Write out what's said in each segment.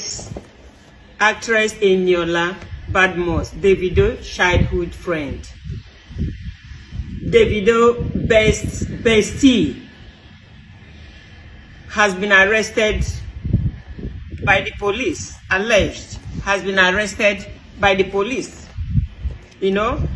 Yes, actress Eniola Badmus, Davido childhood friend. Davido bestie has been arrested by the police, alleged, has been arrested by the police. You know,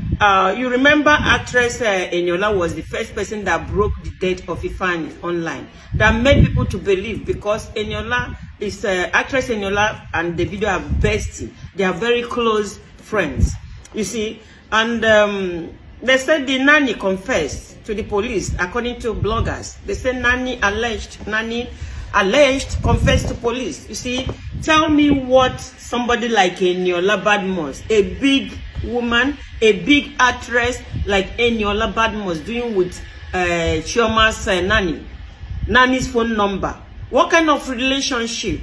you remember actress Eniola was the first person that broke the death of Ifeanyi online. That made people to believe, because Eniola is actress Eniola and Davido are bestie. They are very close friends. You see, and they said the nanny confessed to the police, according to bloggers. They said nanny alleged, confessed to police. You see, tell me what somebody like Eniola Badmus, a big woman, a big actress like Eniola Badmus doing with Chioma's nanny's phone number. What kind of relationship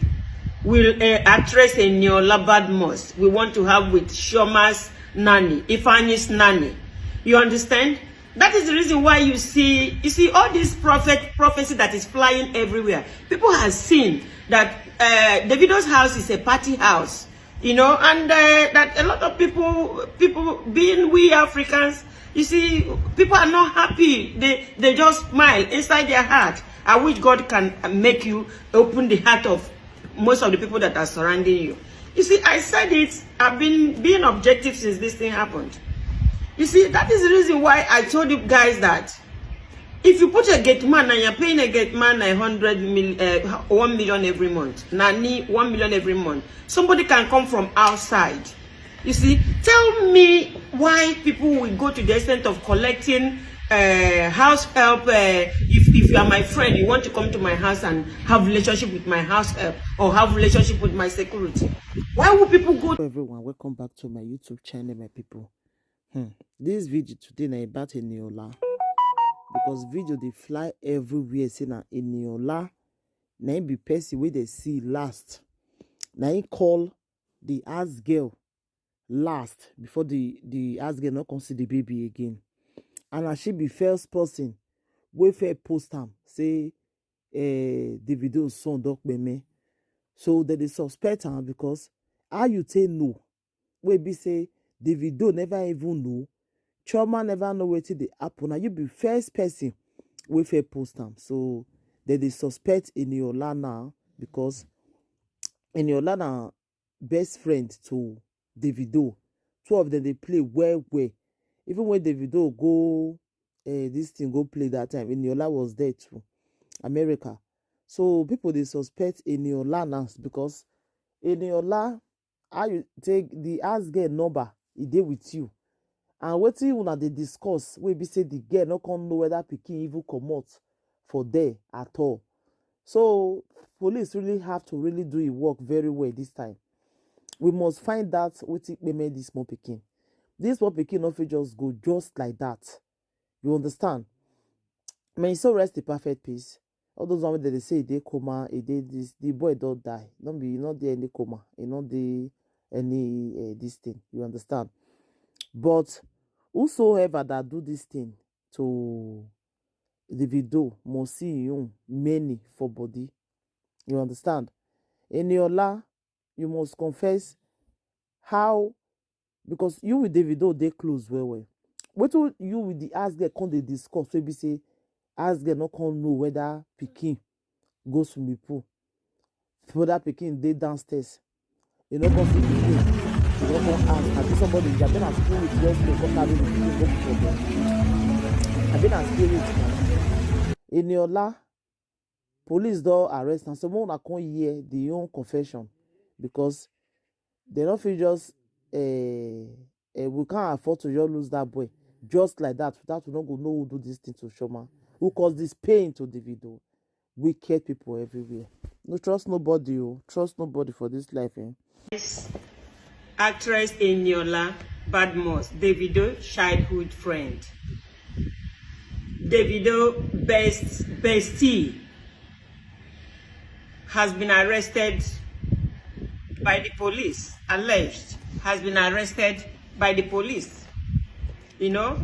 will actress Eniola Badmus we want to have with Chioma's nanny, Ifeanyi's nanny? You understand? That is the reason why you see all this prophecy that is flying everywhere. People have seen that Davido's house is a party house, you know, and that a lot of people being we Africans, you see, people are not happy. They just smile inside their heart. I wish God can make you open the heart of most of the people that are surrounding you. You see, I said it. I've been being objective since this thing happened. You see, that is the reason why I told you guys that if you put a gate man and you're paying a gate man 1 million every month, nanny 1 million every month, somebody can come from outside. You see, tell me why people will go to the extent of collecting house help. If you are my friend, you want to come to my house and have relationship with my house help or have relationship with my security. Why would people go? Hello everyone, welcome back to my YouTube channel, my people. This video today na about Eniola, because video they fly everywhere saying na Eniola na be person where they see last. Na he call the ass girl last before the ass girl not consider the baby again. And as she be first person we fair post am say Davido's son dog me. So that they suspect her, because how you say no? We be say Davido never even know. Chioma never know what they happen. Now you be first person we fair post am. So that they suspect Eniola now, because Eniola na best friend to Davido. Two of them they play well. Even when Davido go this thing go play that time, Eniola was there too, America. So people they suspect Eniola now, because Eniola, how you take the ass girl number, he did with you. And what you wanna they discuss, we be say the girl not can know whether Pikin even come out for there at all. So police really have to really do it work very well this time. We must find out what it made this small Pikin. This small Pikin not just go just like that. You understand? I mean, so rest the perfect peace. All those ones that they say they coma, they this, the boy don't die. Don't be not there any coma, not the any this thing. You understand? But whosoever that do this thing to the video must see you many for body. You understand? Eniola, you must confess how, because you with Davido they close well. What will you with the ask girl come they discuss? So be say ask girl not come know whether Pikin goes to me pool. Whether Pikin they downstairs. You know go see Pikin. You don't go ask. I think somebody have been at school with your school, come carry the Pikin go for them. I've been at school with Eniola, police don't arrest, and someone I can't hear the own confession, because they don't feel just we can't afford to just lose that boy just like that without we not go know who do this thing to Chioma, who cause this pain to Davido. Wicked people everywhere. No trust nobody, trust nobody for this life. Yes, actress Eniola Badmus, Davido childhood friend. Davido bestie has been arrested by the police, alleged, has been arrested by the police. You know,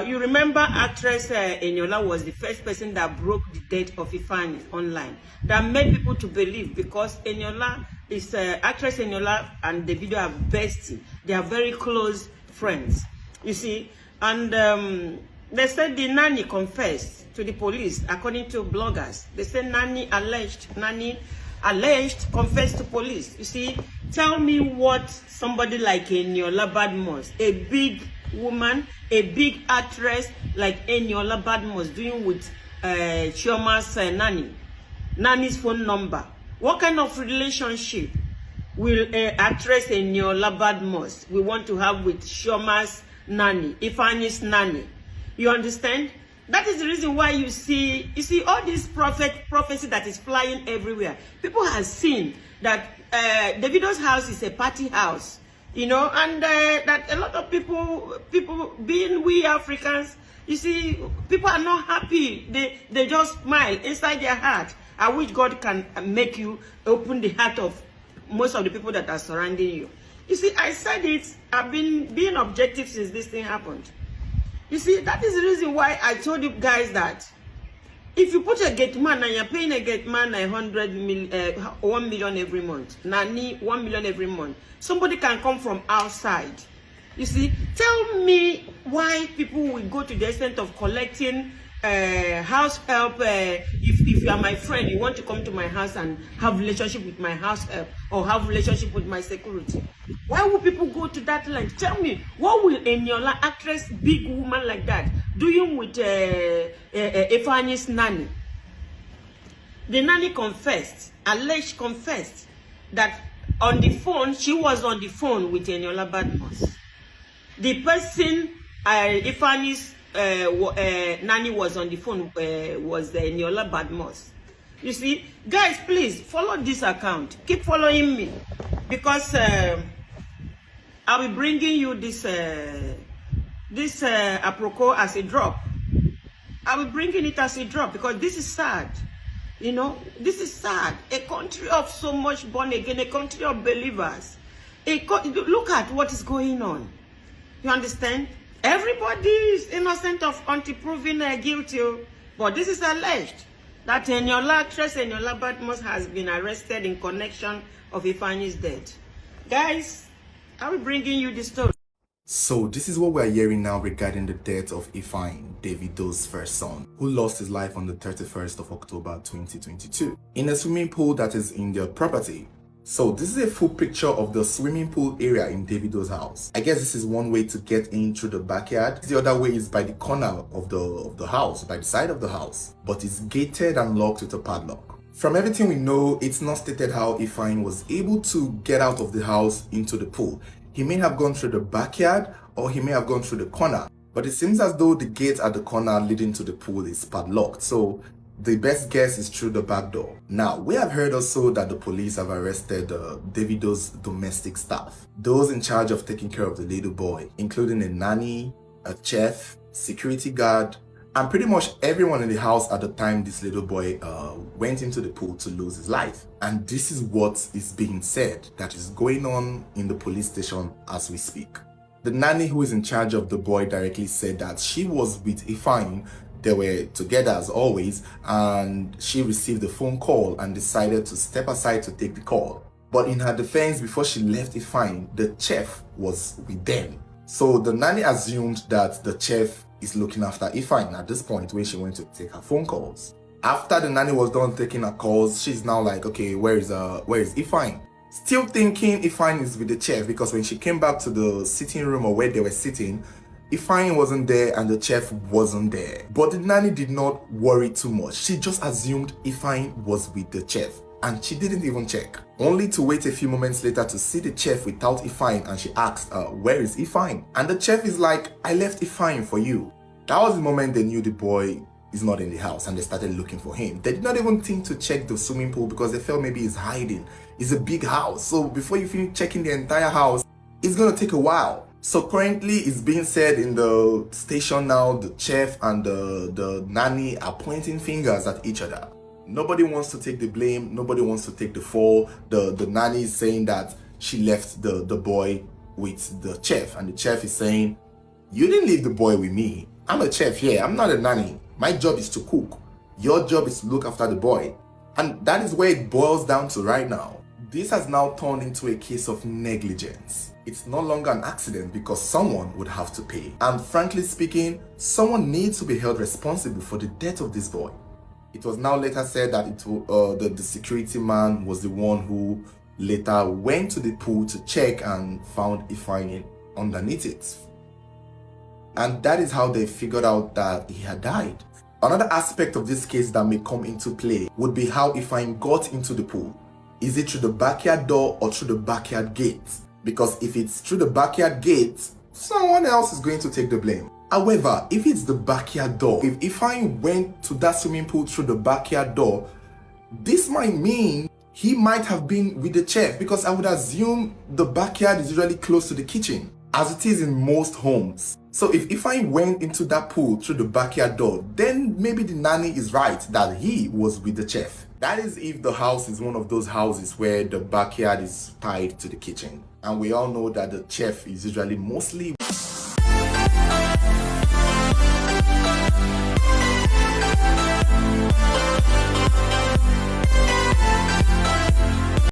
you remember actress Eniola was the first person that broke the death of Ifeanyi online. That made people to believe, because Eniola is actress Eniola and Davido are besties. They are very close friends. You see, and they said the nanny confessed to the police, according to bloggers. They said nanny alleged confessed to police. You see, tell me what somebody like Eniola Badmus, a big woman, a big actress like Eniola Badmus doing with Chioma's nanny's phone number. What kind of relationship will actress Eniola Badmus we want to have with Chioma's nanny, Ifani's nanny? You understand? That is the reason why you see all this prophecy that is flying everywhere. People have seen that Davido's house is a party house, you know, and that a lot of people being we Africans, you see, people are not happy. They just smile inside their heart. I wish God can make you open the heart of most of the people that are surrounding you. You see, I said it. I've been being objective since this thing happened. You see, that is the reason why I told you guys that if you put a gate man and you're paying a gate man 1 million every month, nanny 1 million every month, somebody can come from outside. You see, tell me why people will go to the extent of collecting house help. If you are my friend, you want to come to my house and have relationship with my house help or have relationship with my security. Why would people go to that length? Tell me, what will Eniola, actress, big woman like that, doing with Ifani's nanny? The nanny confessed that on the phone, she was on the phone with Eniola Badmus. The person, Ifani's nanny was on the phone, was Eniola Badmus. You see, guys, please follow this account. Keep following me, because I'll be bringing you this apropos as a drop. I will bring it as a drop because this is sad. You know, this is sad. A country of so much born again, a country of believers. Look at what is going on. You understand? Everybody is innocent of until proven guilty. But this is alleged that actress Eniola Badmus has been arrested in connection of Ifani's death. Guys, I will bringing you the story. So this is what we are hearing now regarding the death of Ifani, Davido's first son, who lost his life on the 31st of October 2022 in a swimming pool that is in their property. So this is a full picture of the swimming pool area in Davido's house. I guess this is one way to get in through the backyard. The other way is by the corner of the house, by the side of the house, but it's gated and locked with a padlock. From everything we know, it's not stated how Ifani was able to get out of the house into the pool. He may have gone through the backyard or he may have gone through the corner, but it seems as though the gate at the corner leading to the pool is padlocked. So the best guess is through the back door. Now, we have heard also that the police have arrested Davido's domestic staff, those in charge of taking care of the little boy, including a nanny, a chef, security guard, and pretty much everyone in the house at the time this little boy went into the pool to lose his life. And this is what is being said that is going on in the police station as we speak. The nanny who is in charge of the boy directly said that she was with Ifani. They were together as always, and she received a phone call and decided to step aside to take the call. But in her defense, before she left Ifani, the chef was with them. So the nanny assumed that the chef is looking after Ifani at this point when she went to take her phone calls. After the nanny was done taking her calls, she's now like, okay, where is Ifani? Still thinking Ifani is with the chef, because when she came back to the sitting room or where they were sitting, Ifani wasn't there and the chef wasn't there. But the nanny did not worry too much. She just assumed Ifani was with the chef and she didn't even check. Only to wait a few moments later to see the chef without Ifani, and she asked, where is Ifani? And the chef is like, I left Ifani for you. That was the moment they knew the boy is not in the house and they started looking for him. They did not even think to check the swimming pool because they felt maybe he's hiding. It's a big house, so before you finish checking the entire house, it's gonna take a while. So currently it's being said in the station now, the chef and the nanny are pointing fingers at each other. Nobody wants to take the blame, nobody wants to take the fall. The nanny is saying that she left the boy with the chef, and the chef is saying, you didn't leave the boy with me. I'm a chef here, I'm not a nanny. My job is to cook. Your job is to look after the boy. And that is where it boils down to right now. This has now turned into a case of negligence. It's no longer an accident because someone would have to pay. And frankly speaking, someone needs to be held responsible for the death of this boy. It was now later said that the security man was the one who later went to the pool to check and found Ifeanyi underneath it. And that is how they figured out that he had died. Another aspect of this case that may come into play would be how Ifeanyi got into the pool. Is it through the backyard door or through the backyard gate? Because if it's through the backyard gate, someone else is going to take the blame. However, if it's the backyard door, if Ifeanyi went to that swimming pool through the backyard door, this might mean he might have been with the chef, because I would assume the backyard is usually close to the kitchen, as it is in most homes. So if Ifeanyi went into that pool through the backyard door, then maybe the nanny is right that he was with the chef. That is if the house is one of those houses where the backyard is tied to the kitchen. And we all know that the chef is usually mostly